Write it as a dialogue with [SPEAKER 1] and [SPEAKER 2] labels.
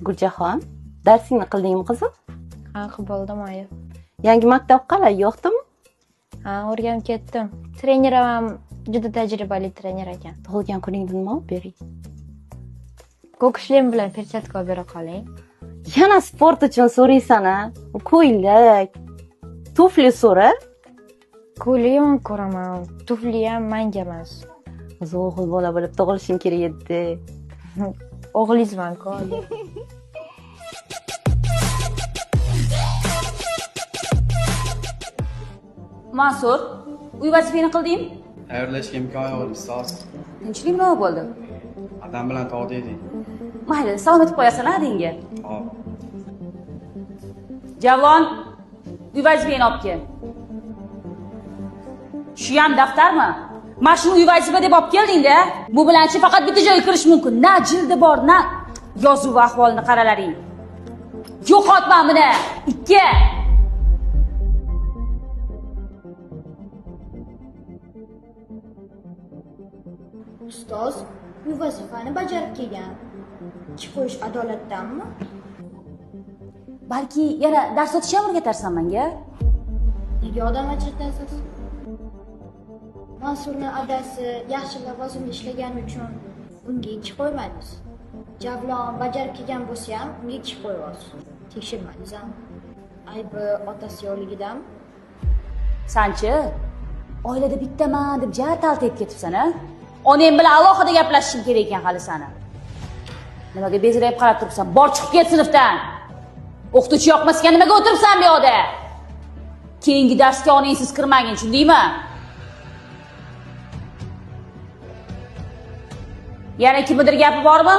[SPEAKER 1] Guljahon, darsingni qildingmi qizim?
[SPEAKER 2] Ha, qilib bo'ldim oyi.
[SPEAKER 1] Yangi maktab qalay, yoqdimi?
[SPEAKER 2] Ha, o'rganib ketdim. Trenerim ham juda tajribali trener ekan.
[SPEAKER 1] Tug'ilgan kuningda nima olib bering?
[SPEAKER 2] Ko'k shlem bilan perchatka olib bera qoling.
[SPEAKER 1] Yana sport uchun so'raysan-a? Ko'ylak, tufli so'ra.
[SPEAKER 2] Ko'ylak ham ko'raman, tufli ham menga emas.
[SPEAKER 1] O'zi o'g'il bola bo'lib tug'ilishing kerak edi.
[SPEAKER 2] O'g'lingizman-ku.
[SPEAKER 3] Mansur, uy vazifangni qildingmi?
[SPEAKER 4] Tayyorlashga imkon yo'q ustoz.
[SPEAKER 3] Tinchlik nima bo'ldi?
[SPEAKER 4] Adam bilan tog'daydik.
[SPEAKER 3] Mayli, salom etib qo'yasan-a adingga.
[SPEAKER 4] Hop.
[SPEAKER 3] Javlon, uy vazifangni olib kel. Shu ham daftarmi? Mana shuni uy vazifa deb olib kelding-da. Bu bilanchi faqat bitta joyga kirish mumkin. Na jildi bor, na yozuv va ahvolini qaralaring. Yo'qotma buni. 2.
[SPEAKER 5] Ustoz, bu vazifani bajarib kelgan. Ish qo'yish adolatdanmi?
[SPEAKER 3] Balki yana dars o'tish ham o'rgatarsan menga.
[SPEAKER 5] Nega odam ajratasiz? Mansurning adasi yaxshi lavozimda ishlagani uchun unga ish qo'ymadingiz. Javlon bajarib kelgan bo'lsa ham unga ish qo'yasiz. Tekshirmadingiz ham. Aybi otasi yo'qligidan.
[SPEAKER 3] Sanchi, oilada bittaman deb taltayib ketibsan-a? Onang bilan alohida gaplashishing kerak ekan hali sani. Nimaga bezrayib qarab turibsan? Bor chiqib ket sinfdan. O'qituvchi yoqmasga nimaga o'tiribsan bu yoqda? Keyingi darsga onangsiz kirmagin, tushundingmi? Yana kimnidir gapi bormi?